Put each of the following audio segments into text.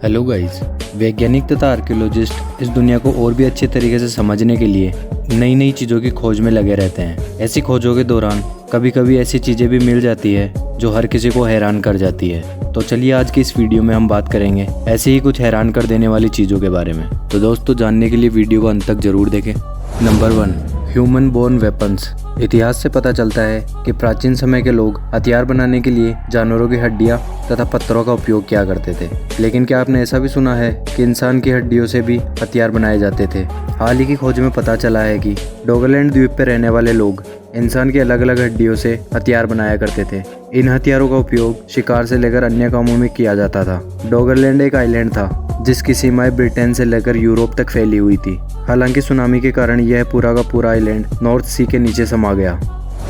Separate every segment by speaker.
Speaker 1: Hello guys, वैज्ञानिक तथा archaeologist इस दुनिया को और भी अच्छे तरीके से समझने के लिए नई नई चीज़ों की खोज में लगे रहते हैं। ऐसी खोजों के दौरान कभी कभी ऐसी चीज़ें भी मिल जाती है जो हर किसी को हैरान कर जाती है। तो चलिए आज की इस वीडियो में हम बात करेंगे ऐसे ही कुछ हैरान कर देने वाली चीज़ों के बारे में। तो दोस्तों, जानने के लिए वीडियो को अंत तक जरूर देखें। Number 1, human born weapons. इतिहास से पता चलता है कि प्राचीन समय के लोग हथियार बनाने के लिए जानवरों की हड्डियां तथा पत्थरों का उपयोग किया करते थे। लेकिन क्या आपने ऐसा भी सुना है कि इंसान की हड्डियों से भी हथियार बनाए जाते थे? हाल ही की खोज में पता चला है कि डोगरलैंड द्वीप पर रहने वाले लोग इंसान की अलग अलग हड्डियों से हथियार बनाया करते थे। इन हथियारों का उपयोग शिकार से लेकर अन्य कामों में किया जाता था। डोगरलैंड एक आइलैंड था जिसकी सीमाएं ब्रिटेन से लेकर यूरोप तक फैली हुई थी। हालांकि सुनामी के कारण यह पूरा का पूरा आइलैंड नॉर्थ सी के नीचे समा गया।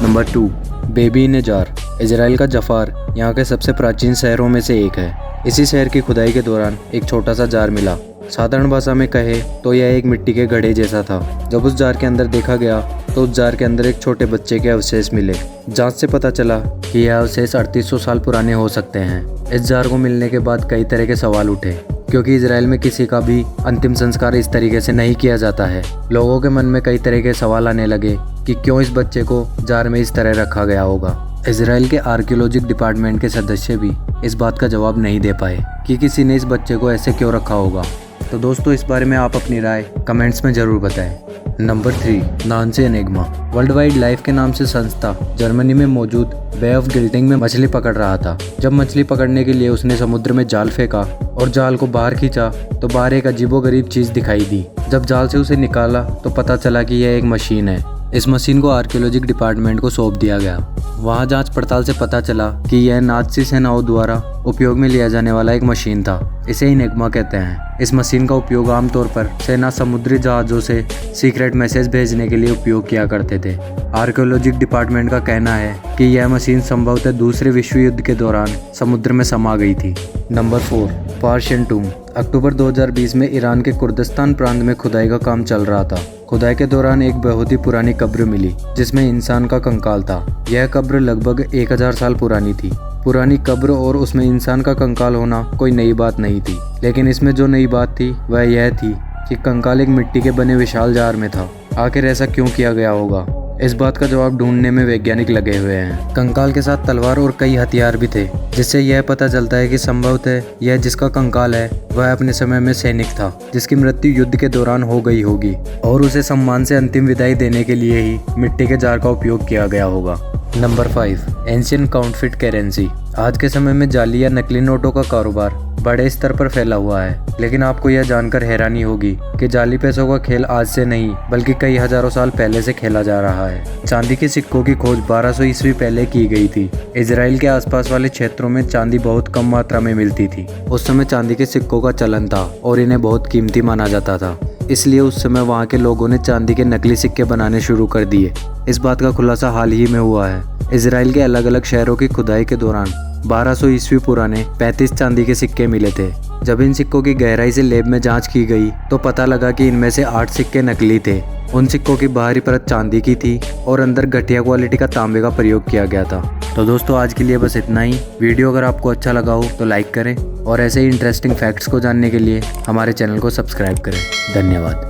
Speaker 1: Number 2, baby in a jar. Israel का जफार यहाँ के सबसे प्राचीन शहरों में से एक है। इसी शहर की खुदाई के दौरान एक छोटा सा जार मिला। साधारण भाषा में कहे तो यह एक मिट्टी के घड़े जैसा था। जब उस जार के अंदर देखा गया तो उस जार के अंदर एक छोटे बच्चे के अवशेष मिले। जांच से पता चला कि यह अवशेष 3800 साल पुराने हो सकते हैं। इस जार को मिलने के बाद कई तरह के सवाल उठे, क्योंकि इजराइल में किसी का भी अंतिम संस्कार इस तरीके से नहीं किया जाता है। लोगों के मन में कई तरह के सवाल आने लगे कि क्यों इस बच्चे को जार में इस तरह रखा गया होगा। इजराइल के आर्कियोलॉजिक डिपार्टमेंट के सदस्य भी इस बात का जवाब नहीं दे पाए कि किसी ने इस बच्चे को ऐसे क्यों रखा होगा। तो दोस्तों, इस बारे में आप अपनी राय कमेंट्स में जरूर बताएं। Number 3, Nancy enigma. World wildlife के नाम से संस्था जर्मनी में मौजूद बे ऑफ गिल्टिंग में मछली पकड़ रहा था। जब मछली पकड़ने के लिए उसने समुद्र में जाल फेंका और जाल को बाहर खींचा तो बाहर एक अजीबोगरीब चीज दिखाई दी। जब जाल से उसे निकाला तो पता चला कि यह एक मशीन है। इस मशीन को आर्कियोलॉजिक डिपार्टमेंट को सौंप दिया गया। वहां जांच पड़ताल से पता चला कि यह नाज़ी सेनाओं द्वारा उपयोग में लिया जाने वाला एक मशीन था। इसे एनिग्मा कहते हैं। इस मशीन का उपयोग आमतौर पर सेना समुद्री जहाजों से सीक्रेट मैसेज भेजने के लिए उपयोग किया करते थे। आर्कियोलॉजिक डिपार्टमेंट का कहना है कि यह मशीन संभवतः दूसरे विश्व युद्ध के दौरान समुद्र में समा गई थी। Number 4, Persian टूम। अक्टूबर 2020 में ईरान के कुर्दिस्तान प्रांत में खुदाई का काम चल रहा था। खुदाई के दौरान एक बहुत ही पुरानी कब्र मिली जिसमें इंसान का कंकाल था। यह कब्र लगभग 1000 साल पुरानी थी। पुरानी कब्र और उसमें इंसान का कंकाल होना कोई नई बात नहीं थी, लेकिन इसमें जो नई बात थी वह यह थी कि कंकाल एक मिट्टी के बने विशाल जार में था। आखिर ऐसा क्यों किया गया होगा? इस बात का जवाब ढूंढने में वैज्ञानिक लगे हुए हैं। कंकाल के साथ तलवार और कई हथियार भी थे, जिससे यह पता चलता है कि संभवतः यह जिसका कंकाल है वह अपने समय में सैनिक था जिसकी मृत्यु युद्ध के दौरान हो गई होगी और उसे सम्मान से अंतिम विदाई देने के लिए ही मिट्टी के जार का उपयोग किया गया होगा। Number 5, ancient counterfeit currency. आज के समय में जाली या नकली नोटों का कारोबार बड़े स्तर पर फैला हुआ है, लेकिन आपको यह जानकर हैरानी होगी कि जाली पैसों का खेल आज से नहीं बल्कि कई हजारों साल पहले से खेला जा रहा है। चांदी के सिक्कों की खोज 1200 ईस्वी पहले की गई थी। इजराइल के आसपास वाले क्षेत्रों में चांदी बहुत कम मात्रा में मिलती थी। उस समय चांदी के सिक्कों का चलन था और इन्हें बहुत कीमती माना जाता था, इसलिए उस समय वहाँ के लोगों ने चांदी के नकली सिक्के बनाने शुरू कर दिए। इस बात का खुलासा हाल ही में हुआ है। इजराइल के अलग अलग शहरों की खुदाई के दौरान 1200 ईस्वी पुराने 35 चांदी के सिक्के मिले थे। जब इन सिक्कों की गहराई से लैब में जांच की गई तो पता लगा कि इनमें से 8 सिक्के नकली थे। उन सिक्कों की बाहरी परत चांदी की थी और अंदर घटिया क्वालिटी का तांबे का प्रयोग किया गया था। तो दोस्तों, आज के लिए बस इतना ही। वीडियो अगर आपको अच्छा लगा हो तो लाइक करें और ऐसे ही इंटरेस्टिंग फैक्ट्स को जानने के लिए हमारे चैनल को सब्सक्राइब करें। धन्यवाद।